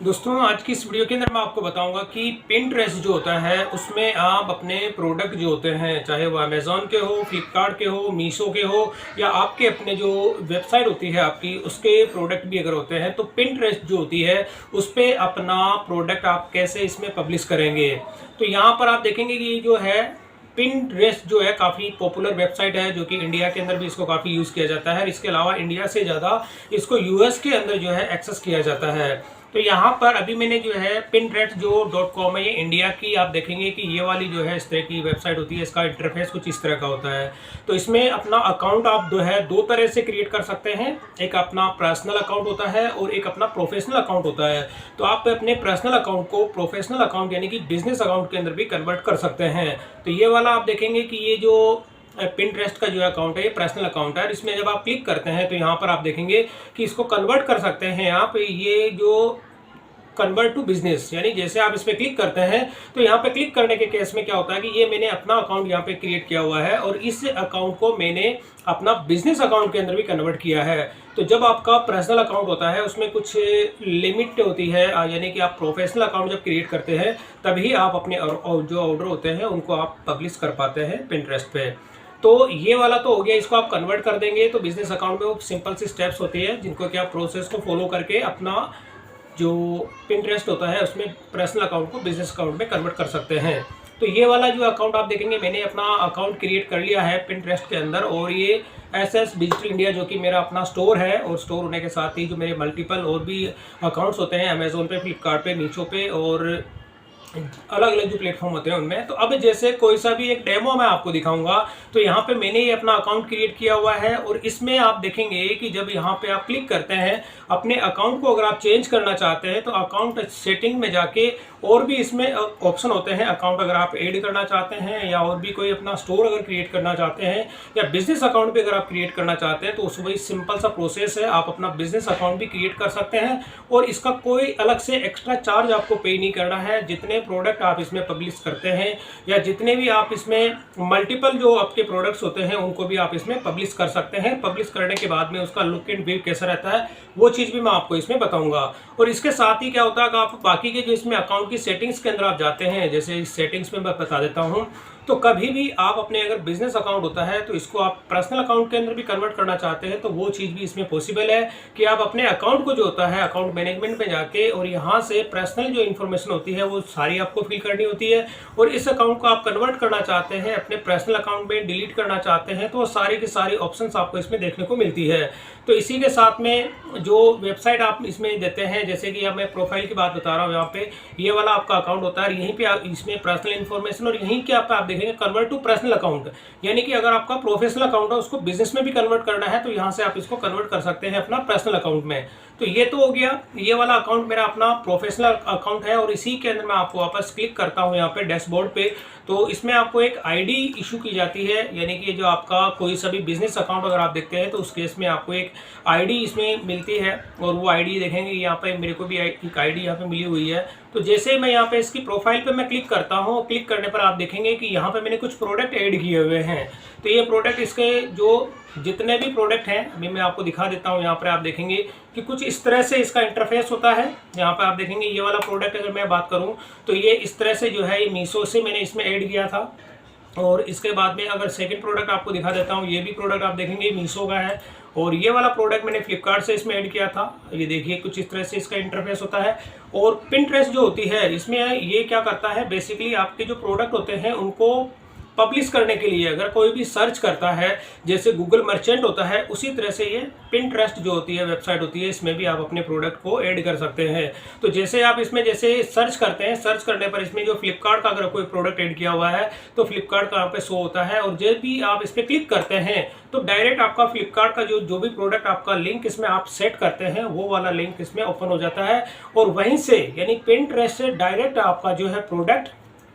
दोस्तों आज की इस वीडियो के अंदर मैं आपको बताऊंगा कि पिंटरेस्ट जो होता है उसमें आप अपने प्रोडक्ट जो होते हैं, चाहे वो अमेज़ॉन के हो, फ्लिपकार्ट के हो, मीशो के हो या आपके अपने जो वेबसाइट होती है आपकी, उसके प्रोडक्ट भी अगर होते हैं तो पिंटरेस्ट जो होती है उस पर अपना प्रोडक्ट आप कैसे इसमें पब्लिश करेंगे। तो यहाँ पर आप देखेंगे कि ये जो है पिंटरेस्ट जो है काफ़ी पॉपुलर वेबसाइट है, जो कि इंडिया के अंदर भी इसको काफ़ी यूज़ किया जाता है। इसके अलावा इंडिया से ज़्यादा इसको यूएस के अंदर जो है एक्सेस किया जाता है। तो यहाँ पर अभी मैंने जो है पिनरेस्ट जो .com है, ये इंडिया की, आप देखेंगे कि ये वाली जो है इस तरह की वेबसाइट होती है। इसका इंटरफेस कुछ इस तरह का होता है। तो इसमें अपना अकाउंट आप जो है दो तरह से क्रिएट कर सकते हैं। एक अपना पर्सनल अकाउंट होता है और एक अपना प्रोफेशनल अकाउंट होता है। तो आप अपने पर्सनल अकाउंट को प्रोफेशनल अकाउंट यानी कि बिजनेस अकाउंट के अंदर भी कन्वर्ट कर सकते हैं। तो ये वाला आप देखेंगे कि ये जो पिंटरेस्ट का जो अकाउंट है ये पर्सनल अकाउंट है। इसमें जब आप क्लिक करते हैं तो यहाँ पर आप देखेंगे कि इसको कन्वर्ट कर सकते हैं आप। ये जो कन्वर्ट टू बिजनेस, यानी जैसे आप इस पर क्लिक करते हैं तो यहाँ पे क्लिक करने के केस में क्या होता है कि ये मैंने अपना अकाउंट यहाँ पे क्रिएट किया हुआ है और इस अकाउंट को मैंने अपना बिजनेस अकाउंट के अंदर भी कन्वर्ट किया है। तो जब आपका पर्सनल अकाउंट होता है उसमें कुछ लिमिट होती है, यानी कि आप प्रोफेशनल अकाउंट जब क्रिएट करते हैं तभी आप अपने जो ऑर्डर होते हैं उनको आप पब्लिश कर पाते हैं पिंटरेस्ट पे। तो ये वाला तो हो गया, इसको आप कन्वर्ट कर देंगे तो बिजनेस अकाउंट में वो सिंपल सी स्टेप्स होती है जिनको कि आप प्रोसेस को फॉलो करके अपना जो पिंटरेस्ट होता है उसमें पर्सनल अकाउंट को बिजनेस अकाउंट में कन्वर्ट कर सकते हैं। तो ये वाला जो अकाउंट आप देखेंगे, मैंने अपना अकाउंट क्रिएट कर लिया है पिंटरेस्ट के अंदर, और ये एसएस डिजिटल इंडिया जो कि मेरा अपना स्टोर है, और स्टोर होने के साथ ही जो मेरे मल्टीपल और भी अकाउंट्स होते हैं अमेज़ोन पे, फ्लिपकार्ट पे, मीशो पे और अलग अलग जो प्लेटफॉर्म होते हैं उनमें। तो अब जैसे कोई सा भी एक डेमो मैं आपको दिखाऊंगा, तो यहाँ पे मैंने ये अपना अकाउंट क्रिएट किया हुआ है और इसमें आप देखेंगे कि जब यहाँ पे आप क्लिक करते हैं अपने अकाउंट को, अगर आप चेंज करना चाहते हैं तो अकाउंट सेटिंग में जाके और भी इसमें ऑप्शन होते हैं। अकाउंट अगर आप ऐड करना चाहते हैं या और भी कोई अपना स्टोर अगर क्रिएट करना चाहते हैं या बिजनेस अकाउंट भी अगर आप क्रिएट करना चाहते हैं तो उस वही सिंपल सा प्रोसेस है। आप अपना बिजनेस अकाउंट भी क्रिएट कर सकते हैं और इसका कोई अलग से एक्स्ट्रा चार्ज आपको पे नहीं करना है। जितने प्रोडक्ट आप इसमें पब्लिश करते हैं या जितने भी आप इसमें मल्टीपल जो आपके प्रोडक्ट्स होते हैं उनको भी आप इसमें पब्लिश कर सकते हैं। पब्लिश करने के बाद में उसका लुक एंड फील कैसा रहता है वो चीज़ भी मैं आपको इसमें बताऊंगा। और इसके साथ ही क्या होता है कि आप बाकी के जो इसमें अकाउंट की सेटिंग्स के अंदर आप जाते हैं, जैसे इस सेटिंग्स में मैं बता देता हूँ। तो कभी भी आप अपने अगर बिजनेस अकाउंट होता है तो इसको आप पर्सनल अकाउंट के अंदर भी कन्वर्ट करना चाहते हैं तो वो चीज़ भी इसमें पॉसिबल है कि आप अपने अकाउंट को जो होता है अकाउंट मैनेजमेंट में जाके और यहाँ से पर्सनल जो इन्फॉर्मेशन होती है वो सारी आपको फिल करनी होती है, और इस अकाउंट को आप कन्वर्ट करना चाहते हैं अपने पर्सनल अकाउंट में, डिलीट करना चाहते हैं, तो वो सारी की सारी ऑप्शंस आपको इसमें देखने को मिलती है। तो इसी के साथ में जो वेबसाइट आप इसमें देते हैं, जैसे कि अब मैं प्रोफाइल की बात बता रहा हूँ, यहाँ पे ये वाला आपका अकाउंट होता है, यहीं पे आप इसमें पर्सनल इन्फॉर्मेशन और यहीं के आप देखेंगे कन्वर्ट टू पर्सनल अकाउंट, यानी कि अगर आपका प्रोफेशनल अकाउंट है उसको बिजनेस में भी कन्वर्ट करना है तो यहाँ से आप इसको कन्वर्ट कर सकते हैं अपना पर्सनल अकाउंट में। तो ये तो हो गया, ये वाला अकाउंट मेरा अपना प्रोफेशनल अकाउंट है और इसी के अंदर मैं आपको वापस क्लिक करता हूँ यहाँ पे डैशबोर्ड पे। तो इसमें आपको एक आईडी इशू की जाती है, यानी कि जो आपका कोई सा भी बिजनेस अकाउंट अगर आप देखते हैं तो उस केस में आपको एक आईडी इसमें मिलती है, और वो आईडी देखेंगे यहाँ पे मेरे को भी एक आईडी यहाँ पे मिली हुई है। तो जैसे मैं यहाँ पे इसकी प्रोफाइल पे मैं क्लिक करता हूँ, क्लिक करने पर आप देखेंगे कि यहाँ पे मैंने कुछ प्रोडक्ट ऐड किए हुए हैं। तो ये प्रोडक्ट, इसके जो जितने भी प्रोडक्ट हैं अभी मैं आपको दिखा देता हूँ। यहाँ पर आप देखेंगे कि कुछ इस तरह से इसका इंटरफेस होता है। यहाँ पर आप देखेंगे ये वाला प्रोडक्ट अगर मैं बात करूँ तो ये इस तरह से जो है ये मीशो से मैंने इसमें ऐड किया था। और इसके बाद में अगर सेकंड प्रोडक्ट आपको दिखा देता हूँ, ये भी प्रोडक्ट आप देखेंगे मीशो का है, और ये वाला प्रोडक्ट मैंने फ्लिपकार्ट से इसमें ऐड किया था। ये देखिए कुछ इस तरह से इसका इंटरफेस होता है। और पिंटरेस्ट जो होती है इसमें ये क्या करता है, बेसिकली आपके जो प्रोडक्ट होते हैं उनको पब्लिश करने के लिए अगर कोई भी सर्च करता है, जैसे गूगल मर्चेंट होता है, उसी तरह से ये पिंटरेस्ट जो होती है वेबसाइट होती है, इसमें भी आप अपने प्रोडक्ट को ऐड कर सकते हैं। तो जैसे आप इसमें जैसे सर्च करते हैं, सर्च करने पर इसमें जो फ्लिपकार्ट का अगर कोई प्रोडक्ट ऐड किया हुआ है तो फ्लिपकार्ट का यहाँ पे शो होता है, और जब भी आप इस पर क्लिक करते हैं तो डायरेक्ट आपका फ्लिपकार्ट का जो भी प्रोडक्ट आपका लिंक इसमें आप सेट करते हैं वो वाला लिंक इसमें ओपन हो जाता है, और वहीं से यानी पिंटरेस्ट से डायरेक्ट आपका जो है प्रोडक्ट,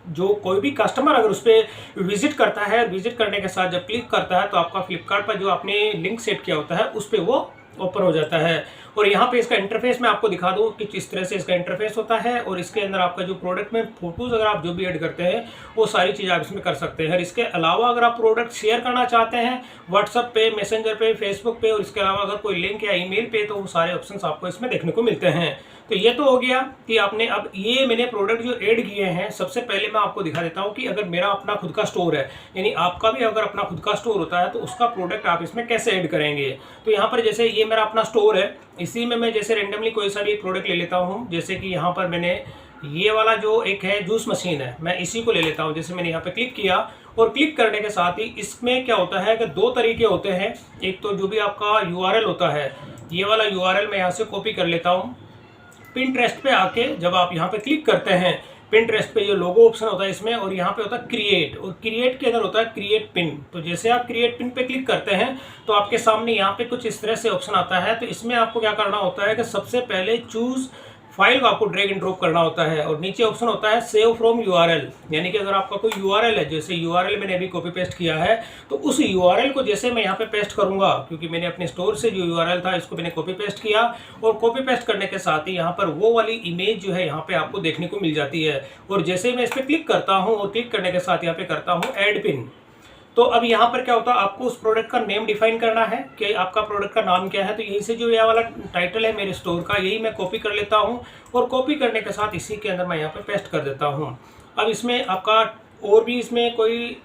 जो कोई भी कस्टमर अगर उस पर विजिट करता है, विजिट करने के साथ जब क्लिक करता है तो आपका फ्लिपकार्ट पर जो आपने लिंक सेट किया होता है उस पर वो ओपन हो जाता है। और यहाँ पे इसका इंटरफेस मैं आपको दिखा दूँ कि किस तरह से इसका इंटरफेस होता है, और इसके अंदर आपका जो प्रोडक्ट में फोटोज़ अगर आप जो भी ऐड करते हैं वो सारी चीज़ आप इसमें कर सकते हैं। और इसके अलावा अगर आप प्रोडक्ट शेयर करना चाहते हैं व्हाट्सअप पे, मैसेंजर पे, फेसबुक पे, और इसके अलावा अगर कोई लिंक या ईमेल पे, तो वो सारे ऑप्शंस आपको इसमें देखने को मिलते हैं। तो ये तो हो गया कि आपने, अब ये मैंने प्रोडक्ट जो ऐड किए हैं, सबसे पहले मैं आपको दिखा देता हूँ कि अगर मेरा अपना खुद का स्टोर है, यानी आपका भी अगर अपना खुद का स्टोर होता है तो उसका प्रोडक्ट आप इसमें कैसे ऐड करेंगे। तो यहाँ पर जैसे ये मेरा अपना स्टोर है, इसी में मैं जैसे रेंडमली कोई सा भी एक प्रोडक्ट ले लेता हूँ। जैसे कि यहाँ पर मैंने ये वाला जो एक है जूस मशीन है, मैं इसी को ले लेता हूँ। जैसे मैंने यहाँ पे क्लिक किया, और क्लिक करने के साथ ही इसमें क्या होता है कि दो तरीके होते हैं। एक तो जो भी आपका यूआरएल होता है, ये वाला यूआरएल मैं यहाँ से कॉपी कर लेता हूँ। पिंटरेस्ट पे आके जब आप यहाँ पे क्लिक करते हैं, पिंटरेस्ट पे जो लोगो ऑप्शन होता है इसमें, और यहाँ पे होता है क्रिएट, और क्रिएट के अंदर होता है क्रिएट पिन। तो जैसे आप क्रिएट पिन पे क्लिक करते हैं तो आपके सामने यहाँ पे कुछ इस तरह से ऑप्शन आता है। तो इसमें आपको क्या करना होता है कि सबसे पहले चूज फाइल को आपको ड्रैग एंड ड्रॉप करना होता है, और नीचे ऑप्शन होता है सेव फ्रॉम यूआरएल। यानी कि अगर आपका कोई यूआरएल है, जैसे यूआरएल मैंने अभी कॉपी पेस्ट किया है, तो उस यूआरएल को जैसे मैं यहाँ पे पेस्ट करूंगा, क्योंकि मैंने अपने स्टोर से जो यूआरएल था इसको मैंने कॉपी पेस्ट किया, और कॉपी पेस्ट करने के साथ ही यहाँ पर वो वाली इमेज जो है यहाँ पे आपको देखने को मिल जाती है। और जैसे मैं इस पर क्लिक करता हूँ, और क्लिक करने के साथ यहाँ पे करता हूँ ऐड पिन, तो अब यहाँ पर क्या होता है, आपको उस प्रोडक्ट का नेम डिफाइन करना है कि आपका प्रोडक्ट का नाम क्या है। तो यहीं से जो यह वाला टाइटल है मेरे स्टोर का, यही मैं कॉपी कर लेता हूँ, और कॉपी करने के साथ इसी के अंदर मैं यहाँ पे पेस्ट कर देता हूँ। अब इसमें आपका और भी इसमें कोई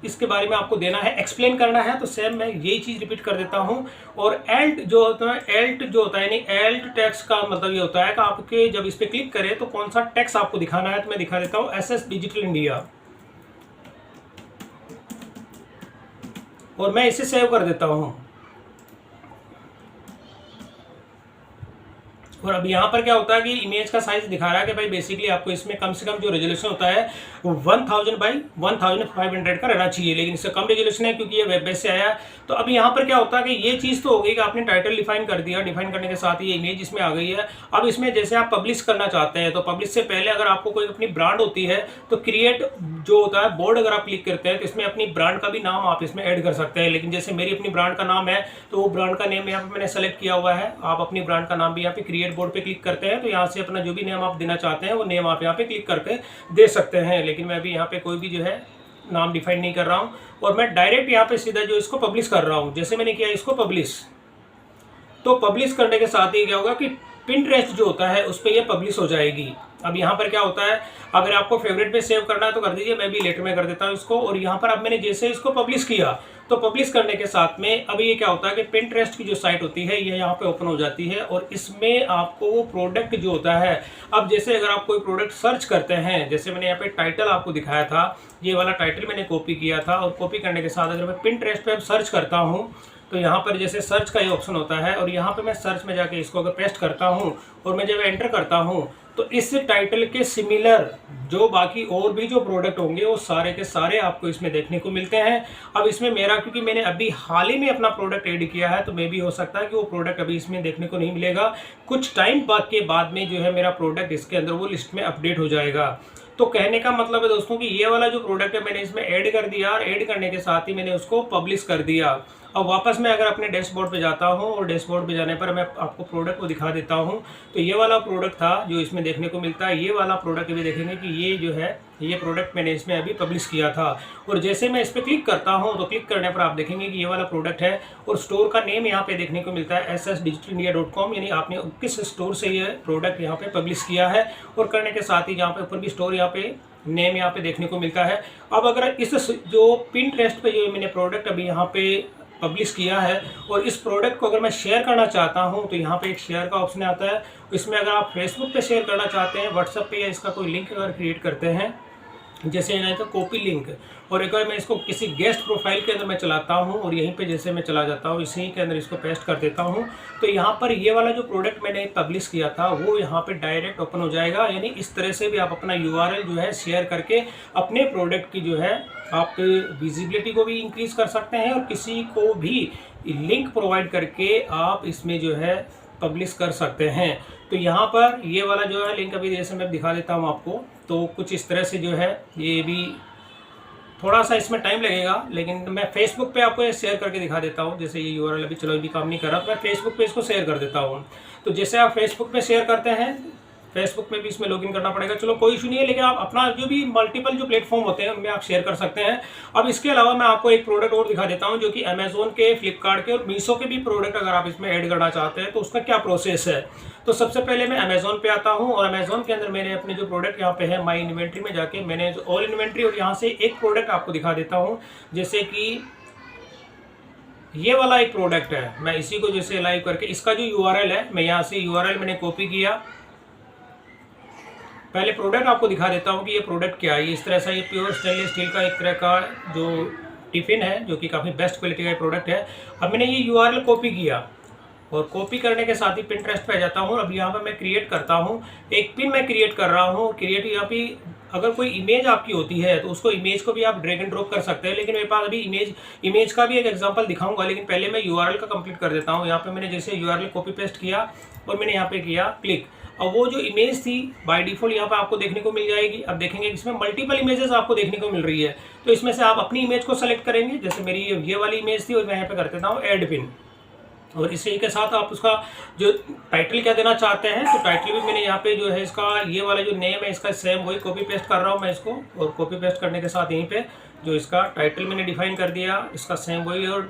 इसके बारे में आपको देना है, एक्सप्लेन करना है, तो सेम मैं यही चीज़ रिपीट कर देता हूँ। और एल्ट जो होता है, एल्ट जो होता है, यानी एल्ट टैक्स का मतलब ये होता है कि आपके जब इस पर क्लिक करें तो कौन सा टैक्स आपको दिखाना है। तो मैं दिखा देता हूँ SS डिजिटल इंडिया, और मैं इसे सेव कर देता हूँ। और अब यहाँ पर क्या होता है कि इमेज का साइज दिखा रहा है कि भाई बेसिकली आपको इसमें कम से कम जो रेजोल्यूशन होता है वो 1000 बाई 1500 का रहना चाहिए, लेकिन इससे कम रेजोल्यूशन है क्योंकि ये वेब बेस से आया है। तो अब यहाँ पर क्या होता है कि ये चीज़ तो हो गई कि आपने टाइटल डिफाइन कर दिया, डिफाइन करने के साथ ही ये इमेज इसमें आ गई है। अब इसमें जैसे आप पब्लिश करना चाहते हैं, तो पब्लिश से पहले अगर आपको कोई अपनी ब्रांड होती है तो क्रिएट जो होता है बोर्ड, अगर आप क्लिक करते हैं तो इसमें अपनी ब्रांड का भी नाम आप इसमें ऐड कर सकते हैं। लेकिन जैसे मेरी अपनी ब्रांड का नाम है, तो वो ब्रांड का नेम यहाँ पे मैंने सेलेक्ट किया हुआ है। आप अपनी ब्रांड का नाम भी यहाँ पे क्रिएट बोर्ड पे क्लिक करते हैं, तो यहाँ से अपना जो भी नेम आप देना चाहते हैं वो नेम आप यहाँ पे क्लिक करके दे सकते हैं। लेकिन मैं अभी यहाँ पे कोई भी जो है नाम डिफाइन नहीं कर रहा हूँ, और मैं डायरेक्ट यहाँ पे सीधा जो इसको पब्लिश कर रहा हूँ। जैसे मैंने किया इसको पब्लिश, तो पब्लिश करने के साथ ही क्या होगा कि पिंटरेस्ट जो होता है उस पर ये पब्लिश हो जाएगी। अब यहाँ पर क्या होता है, अगर आपको फेवरेट पे सेव करना है तो कर दीजिए, मैं भी लेटर में कर देता हूँ इसको। और यहाँ पर अब मैंने जैसे इसको पब्लिश किया, तो पब्लिश करने के साथ में अब ये क्या होता है कि पिंटरेस्ट की जो साइट होती है ये यहाँ पे ओपन हो जाती है, और इसमें आपको वो प्रोडक्ट जो होता है, अब जैसे अगर आप कोई प्रोडक्ट सर्च करते हैं, जैसे मैंने यहाँ पे टाइटल आपको दिखाया था, ये वाला टाइटल मैंने कॉपी किया था, और कॉपी करने के साथ अगर मैं पिंटरेस्ट पे सर्च करता हूँ तो यहाँ पर जैसे सर्च का ये ऑप्शन होता है, और यहाँ पे मैं सर्च में जाके इसको अगर पेस्ट करता हूँ और मैं जब एंटर करता हूँ, तो इस टाइटल के सिमिलर जो बाकी और भी जो प्रोडक्ट होंगे वो सारे के सारे आपको इसमें देखने को मिलते हैं। अब इसमें मेरा, क्योंकि मैंने अभी हाल ही में अपना प्रोडक्ट ऐड किया है, तो मे भी हो सकता है कि वो प्रोडक्ट अभी इसमें देखने को नहीं मिलेगा। कुछ टाइम के बाद में जो है मेरा प्रोडक्ट इसके अंदर वो लिस्ट में अपडेट हो जाएगा। तो कहने का मतलब है दोस्तों कि ये वाला जो प्रोडक्ट है मैंने इसमें ऐड कर दिया, और ऐड करने के साथ ही मैंने उसको पब्लिश कर दिया। अब वापस मैं अगर अपने डैशबोर्ड पे जाता हूँ, और डैशबोर्ड पे जाने पर मैं आपको प्रोडक्ट को दिखा देता हूँ, तो ये वाला प्रोडक्ट था जो इसमें देखने को मिलता है। ये वाला प्रोडक्ट भी देखेंगे कि ये जो है ये प्रोडक्ट मैंने इसमें अभी पब्लिश किया था। और जैसे मैं इस पर क्लिक करता हूँ तो क्लिक करने पर आप देखेंगे कि ये वाला प्रोडक्ट है, और स्टोर का नेम यहाँ पे देखने को मिलता है ssdigitalindia.com, यानी आपने किस स्टोर से ये प्रोडक्ट यहाँ पे पब्लिश किया है। और करने के साथ ही यहाँ पे ऊपर भी स्टोर यहाँ पे नेम यहाँ पे देखने को मिलता है। अब अगर इस जो पिंटरेस्ट पे जो मैंने प्रोडक्ट अभी यहाँ पे पब्लिश किया है, और इस प्रोडक्ट को अगर मैं शेयर करना चाहता हूं, तो यहाँ पे एक शेयर का ऑप्शन आता है। इसमें अगर आप फेसबुक पे शेयर करना चाहते हैं, व्हाट्सएप पे, या इसका कोई लिंक अगर क्रिएट करते हैं, जैसे यहाँ तो कॉपी लिंक, और एक बार मैं इसको किसी गेस्ट प्रोफाइल के अंदर मैं चलाता हूँ, और यहीं पे जैसे मैं चला जाता हूँ, इसी के अंदर इसको पेस्ट कर देता हूँ, तो यहाँ पर ये वाला जो प्रोडक्ट मैंने पब्लिश किया था वो यहाँ पे डायरेक्ट ओपन हो जाएगा। यानी इस तरह से भी आप अपना यूआरएल जो है शेयर करके अपने प्रोडक्ट की जो है आप विजिबिलिटी को भी इंक्रीज कर सकते हैं, और किसी को भी लिंक प्रोवाइड करके आप इसमें जो है पब्लिश कर सकते हैं। तो यहाँ पर ये वाला जो है लिंक अभी जैसे मैं दिखा देता हूँ आपको, तो कुछ इस तरह से जो है, ये भी थोड़ा सा इसमें टाइम लगेगा, लेकिन मैं फेसबुक पे आपको ये शेयर करके दिखा देता हूँ। जैसे ये यूआरएल अभी चलो अभी काम नहीं कर रहा, तो मैं फेसबुक पे इसको शेयर कर देता हूँ। तो जैसे आप फेसबुक पे शेयर करते हैं, फेसबुक में भी इसमें लॉगिन करना पड़ेगा। चलो कोई इशू नहीं है, लेकिन आप अपना जो भी मल्टीपल जो प्लेटफॉर्म होते हैं उनमें आप शेयर कर सकते हैं। अब इसके अलावा मैं आपको एक प्रोडक्ट और दिखा देता हूँ, जो कि अमेजोन के, फ्लिपकार्ट के और मीशो के भी प्रोडक्ट अगर आप इसमें ऐड करना चाहते हैं तो उसका क्या प्रोसेस है। तो सबसे पहले मैं अमेजोन पे आता हूँ और अमेजोन के अंदर मैंने अपने जो प्रोडक्ट यहाँ पे है माई इन्वेंट्री में जाके मैंने ऑल इन्वेंट्री और यहाँ से एक प्रोडक्ट आपको दिखा देता हूँ। जैसे कि ये वाला एक प्रोडक्ट है, मैं इसी को जैसे लाइव करके इसका जो यूआरएल है, मैं यहाँ से यूआरएल मैंने कॉपी किया। पहले प्रोडक्ट आपको दिखा देता हूँ कि ये प्रोडक्ट क्या है। इस तरह से ये प्योर स्टेनलेस स्टील का एक तरह का जो टिफिन है, जो कि काफ़ी बेस्ट क्वालिटी का प्रोडक्ट है। अब मैंने ये यूआरएल कॉपी किया और कॉपी करने के साथ ही पिंटरेस्ट पे आ जाता हूँ। अब यहाँ पर मैं क्रिएट करता हूँ, एक पिन मैं क्रिएट कर रहा हूँ। क्रिएट यहाँ पे अगर कोई इमेज आपकी होती है तो उसको इमेज को भी आप ड्रैग एंड ड्रॉप कर सकते हैं, लेकिन मेरे पास अभी इमेज का भी एक एग्जांपल दिखाऊंगा, लेकिन पहले मैं यूआरएल का कंप्लीट कर देता हूँ। यहाँ पे मैंने जैसे यूआरएल कॉपी पेस्ट किया और मैंने यहाँ पे किया क्लिक। अब वो जो इमेज थी बाय डिफॉल्ट यहाँ पे आपको देखने को मिल जाएगी। अब देखेंगे इसमें मल्टीपल इमेजेस आपको देखने को मिल रही है, तो इसमें से आप अपनी इमेज को सेलेक्ट करेंगे। जैसे मेरी ये वाली इमेज थी और मैं यहाँ पे कर देता हूँ ऐड पिन, और इसी के साथ आप उसका जो टाइटल क्या देना चाहते हैं तो टाइटल भी मैंने यहाँ पे जो है इसका ये वाला जो नेम है इसका सेम वही कॉपी पेस्ट कर रहा हूँ मैं इसको, और कॉपी पेस्ट करने के साथ यहीं पे जो इसका टाइटल मैंने डिफाइन कर दिया इसका सेम वही। और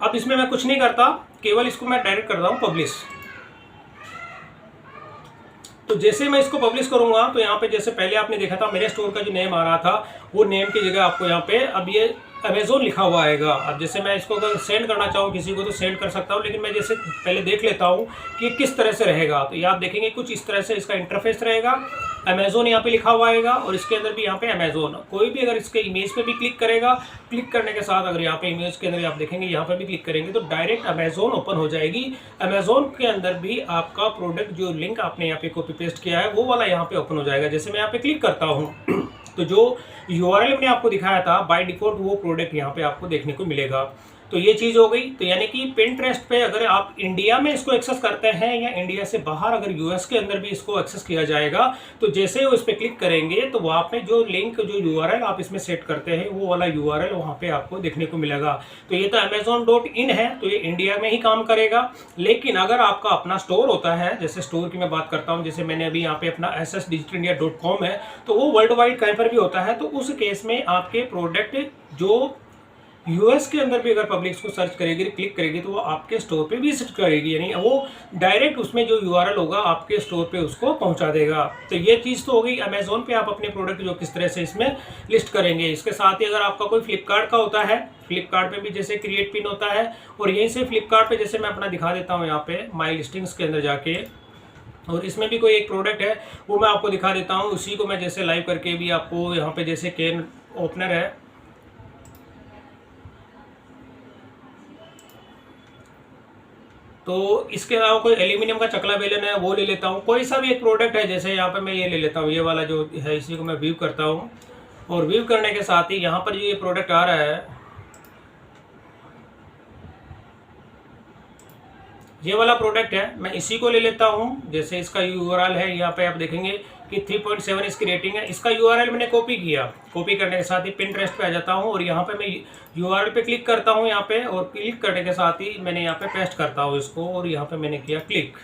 अब इसमें मैं कुछ नहीं करता, केवल इसको मैं डायरेक्ट कर रहा हूँ पब्लिश। तो जैसे मैं इसको पब्लिश करूंगा तो यहाँ पे जैसे पहले आपने देखा था मेरे स्टोर का जो नेम आ रहा था वो नेम की जगह आपको यहाँ पे अब ये अमेजोन लिखा हुआ आएगा। अब जैसे मैं इसको अगर सेंड करना चाहूँ किसी को तो सेंड कर सकता हूँ, लेकिन मैं जैसे पहले देख लेता हूँ कि किस तरह से रहेगा। तो ये आप देखेंगे कुछ इस तरह से इसका इंटरफेस रहेगा, अमेजोन यहाँ पे लिखा हुआ आएगा और इसके अंदर भी यहाँ पे अमेजोन। कोई भी अगर इसके इमेज पे भी क्लिक करेगा, क्लिक करने के साथ अगर यहाँ पे इमेज के अंदर आप देखेंगे यहाँ पे भी क्लिक करेंगे तो डायरेक्ट अमेजोन ओपन हो जाएगी। अमेजोन के अंदर भी आपका प्रोडक्ट जो लिंक आपने यहाँ पे कॉपी पेस्ट किया है वो वाला यहाँ पे ओपन हो जाएगा। जैसे मैं यहाँ पे क्लिक करता हूँ तो जो यूआरएल मैंने आपको दिखाया था बाय डिफॉल्ट वो प्रोडक्ट यहाँ पे आपको देखने को मिलेगा। तो ये चीज़ हो गई। तो यानी कि पिंटरेस्ट पे अगर आप इंडिया में इसको एक्सेस करते हैं या इंडिया से बाहर अगर यूएस के अंदर भी इसको एक्सेस किया जाएगा तो जैसे ही इस पर क्लिक करेंगे तो वहाँ पे जो लिंक जो यूआरएल आप इसमें सेट करते हैं वो वाला यूआरएल वहाँ पे आपको देखने को मिलेगा। तो ये तो amazon.in है, तो ये इंडिया में ही काम करेगा। लेकिन अगर आपका अपना स्टोर होता है, जैसे स्टोर की मैं बात करता हूँ, जैसे मैंने अभी यहाँ पे अपना ssdigital.india.com है तो वो वर्ल्ड वाइड कहीं पर भी होता है, तो उस केस में आपके प्रोडक्ट जो यूएस के अंदर भी अगर पब्लिक को सर्च करेगी क्लिक करेगी तो वो आपके स्टोर पे विजिट करेगी, यानी वो डायरेक्ट उसमें जो यूआरएल होगा आपके स्टोर पे उसको पहुंचा देगा। तो ये चीज़ तो हो गई अमेजोन पे आप अपने प्रोडक्ट जो किस तरह से इसमें लिस्ट करेंगे। इसके साथ ही अगर आपका कोई फ्लिपकार्ट का होता है, फ्लिपकार्ट पे भी जैसे क्रिएट पिन होता है, और यहीं से फ्लिपकार्ट पे जैसे मैं अपना दिखा देता हूँ यहाँ पे माई लिस्टिंग्स के अंदर जाके, और इसमें भी कोई एक प्रोडक्ट है वो मैं आपको दिखा देता हूँ। उसी को मैं जैसे लाइव करके भी आपको यहाँ पे जैसे कैन ओपनर है, तो इसके अलावा कोई एल्यूमिनियम का चकला बेलन है वो ले लेता हूँ। कोई सा भी एक प्रोडक्ट है, जैसे यहाँ पे मैं ये ले लेता हूँ, ये वाला जो है इसी को मैं व्यू करता हूँ, और व्यू करने के साथ ही यहाँ पर ये प्रोडक्ट आ रहा है, ये वाला प्रोडक्ट है, मैं इसी को ले लेता हूँ। जैसे इसका यूआरएल है यहाँ पे आप देखेंगे कि 3.7 इसकी रेटिंग है। इसका यूआरएल मैंने कॉपी किया, कॉपी करने के साथ ही पिंटरेस्ट पे आ जाता हूँ और यहाँ पे मैं यूआरएल पे क्लिक करता हूँ यहाँ पे, और क्लिक करने के साथ ही मैंने यहाँ पे पेस्ट करता हूँ इसको, और यहाँ पे मैंने किया क्लिक।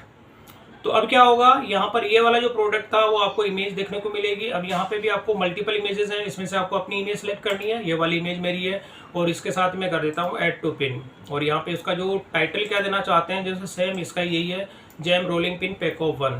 तो अब क्या होगा, यहाँ पर ये वाला जो प्रोडक्ट था वो आपको इमेज देखने को मिलेगी। अब यहाँ पे भी आपको मल्टीपल इमेजेस हैं, इसमें से आपको अपनी इमेज सेलेक्ट करनी है। ये वाली इमेज मेरी है, और इसके साथ मैं कर देता हूँ ऐड टू पिन, और यहाँ पे इसका जो टाइटल क्या देना चाहते हैं जैसे सेम इसका यही है, jam rolling pin pack of 1।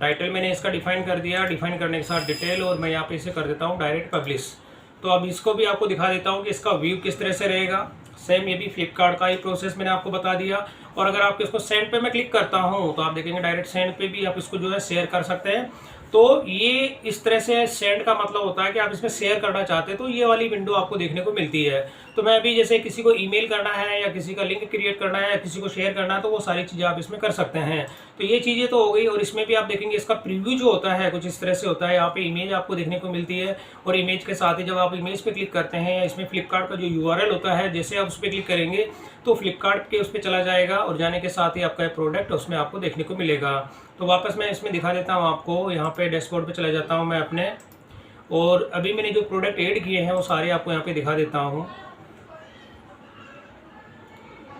Title मैंने इसका डिफाइन कर दिया, डिफाइन करने के साथ डिटेल, और मैं यहाँ पे इसे कर देता हूँ डायरेक्ट पब्लिश। तो अब इसको भी आपको दिखा देता हूँ कि इसका व्यू किस तरह से रहेगा। सेम ये भी फ्लिपकार्ट का ही प्रोसेस मैंने आपको बता दिया। और अगर आप इसको सेंड पे मैं क्लिक करता हूँ तो आप देखेंगे डायरेक्ट सेंड पे भी आप इसको जो है शेयर कर सकते हैं। तो ये इस तरह से सेंड का मतलब होता है कि आप इसमें शेयर करना चाहते हैं तो ये वाली विंडो आपको देखने को मिलती है। तो मैं अभी जैसे किसी को ईमेल करना है या किसी का लिंक क्रिएट करना है या किसी को शेयर करना है तो वो सारी चीज़ें आप इसमें कर सकते हैं। तो ये चीज़ें तो हो गई। और इसमें भी आप देखेंगे इसका प्रीव्यू जो होता है कुछ इस तरह से होता है। यहाँ पे इमेज आपको देखने को मिलती है, और इमेज के साथ ही जब आप इमेज पे क्लिक करते हैं या इसमें फ्लिपकार्ट का जो यूआरएल होता है, जैसे आप उस पर क्लिक करेंगे तो फ्लिपकार्ट के उस पर चला जाएगा, और जाने के साथ ही आपका प्रोडक्ट उसमें आपको देखने को मिलेगा। तो वापस मैं इसमें दिखा देता हूँ आपको, यहाँ पे डैशबोर्ड पे चला जाता हूँ मैं अपने, और अभी मैंने जो प्रोडक्ट ऐड किए हैं वो सारे आपको यहाँ पे दिखा देता हूँ।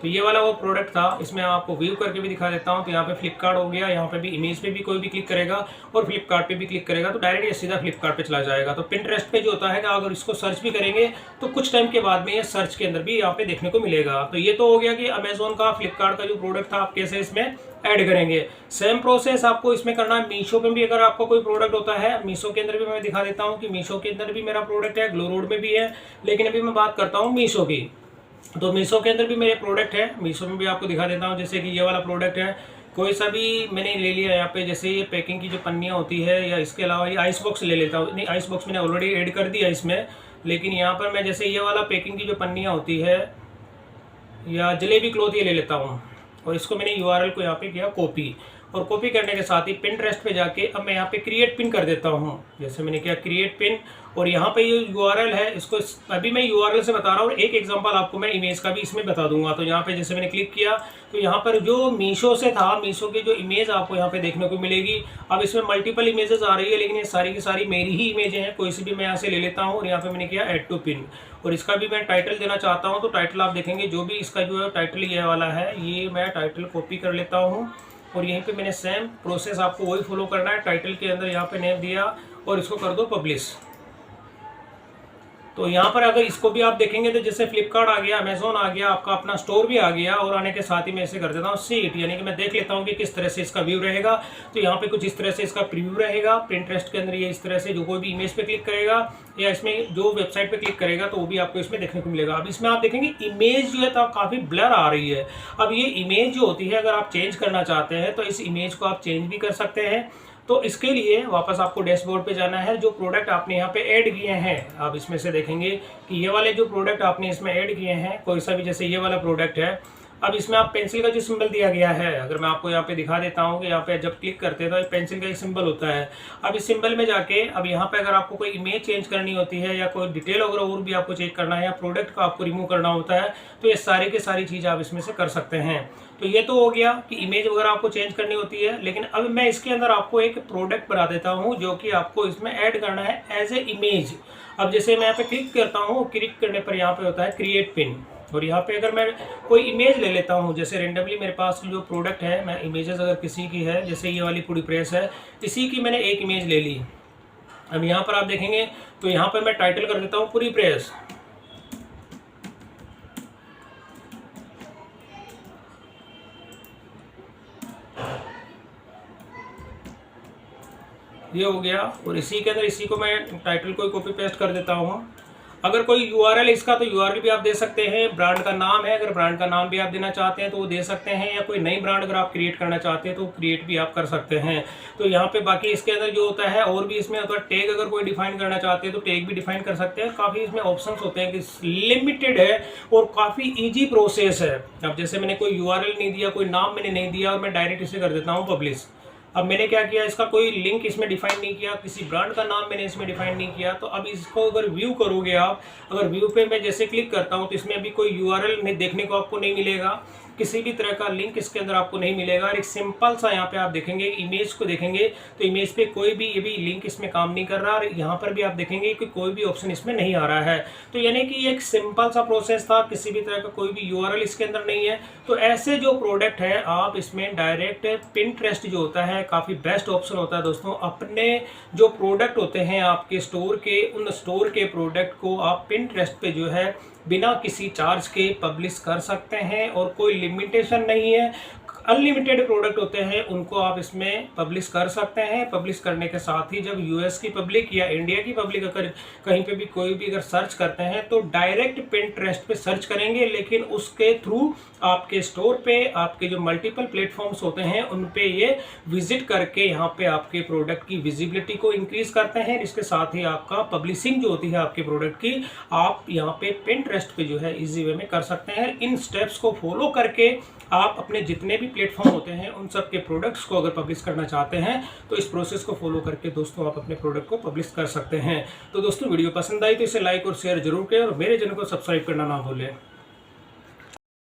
तो ये वाला वो प्रोडक्ट था, इसमें आपको व्यू करके भी दिखा देता हूँ। तो यहाँ पे फ्लिपकार्ट हो गया, यहाँ पे भी इमेज पे भी कोई भी क्लिक करेगा और फ्लिपकार्ट पे भी क्लिक करेगा तो डायरेक्ट ये सीधा फ्लिपकार्ट पे चला जाएगा। तो पिंटरेस्ट पे जो होता है ना, अगर इसको सर्च भी करेंगे तो कुछ टाइम के बाद में ये सर्च के अंदर भी यहाँ पे देखने को मिलेगा। तो ये तो हो गया कि अमेजोन का, फ्लिपकार्ट का जो प्रोडक्ट था आप कैसे इसमें ऐड करेंगे। सेम प्रोसेस आपको इसमें करना है मीशो पे भी। अगर आपका कोई प्रोडक्ट होता है मीशो के अंदर भी, मैं दिखा देता हूँ कि मीशो के अंदर भी मेरा प्रोडक्ट है, ग्लो रोड में भी है, लेकिन अभी मैं बात करता हूँ मीशो की। तो मीशो के अंदर भी मेरे प्रोडक्ट है, मीशो में भी आपको दिखा देता हूँ। जैसे कि ये वाला प्रोडक्ट है, कोई सा भी मैंने ले लिया यहाँ पे, जैसे ये पैकिंग की जो पन्नियाँ होती है, या इसके अलावा ये आइस बॉक्स ले लेता हूँ। नहीं, आइस बॉक्स मैंने ऑलरेडी ऐड कर दिया इसमें, लेकिन यहाँ पर मैं जैसे ये वाला पैकिंग की जो पन्नियाँ होती है, या जलेबी क्लॉथ, ये ले लेता हूँ। और इसको मैंने यूआरएल को यहाँ पे किया कॉपी, और कॉपी करने के साथ ही पिंटरेस्ट पे जाके अब मैं यहाँ पे क्रिएट पिन कर देता हूँ। जैसे मैंने किया क्रिएट पिन, और यहाँ पे ये यूआरएल है, इसको अभी मैं यूआरएल से बता रहा हूँ, और एक एग्जांपल आपको मैं इमेज का भी इसमें बता दूंगा। तो यहाँ पे जैसे मैंने क्लिक किया तो यहाँ पर जो मीशो से था, मीशो की जो इमेज आपको यहाँ पे देखने को मिलेगी। अब इसमें मल्टीपल इमेजेस आ रही है, लेकिन ये सारी की सारी मेरी ही इमेजें हैं, कोई सी भी मैं यहाँ से ले लेता हूँ। और यहाँ पे मैंने किया ऐड टू पिन, और इसका भी मैं टाइटल देना चाहता हूँ। तो टाइटल आप देखेंगे, जो भी इसका जो है टाइटल ये वाला है, ये मैं टाइटल कॉपी कर लेता हूँ। और यहीं पे मैंने सेम प्रोसेस आपको वही फॉलो करना है। टाइटल के अंदर यहाँ पे नेम दिया और इसको कर दो पब्लिश। तो यहाँ पर अगर इसको भी आप देखेंगे तो जैसे फ्लिपकार्ट आ गया, अमेजोन आ गया, आपका अपना स्टोर भी आ गया, और आने के साथ ही मैं इसे कर देता हूँ सीट, यानी कि मैं देख लेता हूँ कि किस तरह से इसका व्यू रहेगा। तो यहाँ पे कुछ इस तरह से इसका प्रीव्यू रहेगा। पिंटरेस्ट के अंदर ये इस तरह से जो कोई भी इमेज पे क्लिक करेगा या इसमें जो वेबसाइट पे क्लिक करेगा तो वो भी आपको इसमें देखने को मिलेगा। अब इसमें आप देखेंगे इमेज जो है तो काफ़ी ब्लर आ रही है। अब ये इमेज जो होती है, अगर आप चेंज करना चाहते हैं तो इस इमेज को आप चेंज भी कर सकते हैं। तो इसके लिए वापस आपको डैशबोर्ड पे जाना है। जो प्रोडक्ट आपने यहाँ पे ऐड किए हैं, आप इसमें से देखेंगे कि ये वाले जो प्रोडक्ट आपने इसमें ऐड किए हैं, कोई सा भी, जैसे ये वाला प्रोडक्ट है। अब इसमें आप पेंसिल का जो सिंबल दिया गया है, अगर मैं आपको यहाँ पे दिखा देता हूँ कि यहाँ पे जब क्लिक करते हैं तो एक पेंसिल का एक सिंबल होता है। अब इस सिंबल में जाके अब यहाँ पे अगर आपको कोई इमेज चेंज करनी होती है, या कोई डिटेल वगैरह और भी आपको चेक करना है, या प्रोडक्ट को आपको रिमूव करना होता है, तो ये सारी की सारी चीज़ आप इसमें से कर सकते हैं। तो ये तो हो गया कि इमेज वगैरह आपको चेंज करनी होती है। लेकिन अब मैं इसके अंदर आपको एक प्रोडक्ट बना देता हूँ जो कि आपको इसमें ऐड करना है एज ए इमेज। अब जैसे मैं यहाँ पे क्लिक करता हूँ, क्लिक करने पर यहाँ पे होता है क्रिएट पिन, और यहाँ पे अगर मैं कोई इमेज ले लेता हूँ, जैसे रेंडमली मेरे पास जो प्रोडक्ट है, मैं इमेजेस अगर किसी की है, जैसे ये वाली पूरी प्रेस है, इसी की मैंने एक इमेज ले ली। अब यहाँ पर आप देखेंगे तो यहाँ पर मैं टाइटल कर देता हूँ पूरी प्रेस। ये हो गया, और इसी के अंदर इसी को मैं टाइटल को कॉपी पेस्ट कर देता हूँ। अगर कोई यूआरएल इसका, तो यूआरएल भी आप दे सकते हैं। ब्रांड का नाम है, अगर ब्रांड का नाम भी आप देना चाहते हैं तो वो दे सकते हैं, या कोई नई ब्रांड अगर आप क्रिएट करना चाहते हैं तो क्रिएट भी आप कर सकते हैं। तो यहाँ पे बाकी इसके अंदर जो होता है, और भी इसमें होता है टैग, अगर कोई डिफाइन करना चाहते हैं तो टैग भी डिफाइन कर सकते हैं। काफ़ी इसमें ऑप्शंस होते हैं कि लिमिटेड है और काफ़ी ईजी प्रोसेस है। अब जैसे मैंने कोई यूआरएल नहीं दिया, कोई नाम मैंने नहीं दिया, और मैं डायरेक्ट इसे कर देता हूँ पब्लिश। अब मैंने क्या किया, इसका कोई लिंक इसमें डिफाइन नहीं किया, किसी ब्रांड का नाम मैंने इसमें डिफाइन नहीं किया। तो अब इसको अगर व्यू करोगे आप, अगर व्यू पे मैं जैसे क्लिक करता हूँ तो इसमें अभी कोई यूआरएल देखने को आपको नहीं मिलेगा, किसी भी तरह का लिंक इसके अंदर आपको नहीं मिलेगा। और एक सिंपल सा यहाँ पे आप देखेंगे, इमेज को देखेंगे तो इमेज पे कोई भी ये भी लिंक इसमें काम नहीं कर रहा, और यहाँ पर भी आप देखेंगे कि कोई भी ऑप्शन इसमें नहीं आ रहा है। तो यानी कि एक सिंपल सा प्रोसेस था, किसी भी तरह का कोई भी यूआरएल इसके अंदर नहीं है। तो ऐसे जो प्रोडक्ट है आप इसमें डायरेक्ट पिंटरेस्ट जो होता है काफ़ी बेस्ट ऑप्शन होता है दोस्तों। अपने जो प्रोडक्ट होते हैं आपके स्टोर के, उन स्टोर के प्रोडक्ट को आप पिंटरेस्ट पे जो है बिना किसी चार्ज के पब्लिश कर सकते हैं, और कोई लिमिटेशन नहीं है। अनलिमिटेड प्रोडक्ट होते हैं उनको आप इसमें पब्लिश कर सकते हैं। पब्लिश करने के साथ ही जब यूएस की पब्लिक या इंडिया की पब्लिक अगर कहीं पे भी कोई भी अगर सर्च करते हैं तो डायरेक्ट पिंटरेस्ट पे सर्च करेंगे, लेकिन उसके थ्रू आपके स्टोर पे आपके जो मल्टीपल प्लेटफॉर्म्स होते हैं उन पे ये विजिट करके यहाँ पे आपके प्रोडक्ट की विजिबिलिटी को इंक्रीज करते हैं। इसके साथ ही आपका पब्लिशिंग जो होती है आपके प्रोडक्ट की, आप यहाँ पे पिंटरेस्ट पे जो है इजी वे में कर सकते हैं। इन स्टेप्स को फॉलो करके आप अपने जितने भी प्लेटफॉर्म होते हैं उन सब के प्रोडक्ट्स को अगर पब्लिश करना चाहते हैं तो इस प्रोसेस को फॉलो करके दोस्तों आप अपने प्रोडक्ट को पब्लिश कर सकते हैं। तो दोस्तों वीडियो पसंद आई तो इसे लाइक और शेयर जरूर करें, और मेरे चैनल को सब्सक्राइब करना ना भूलें।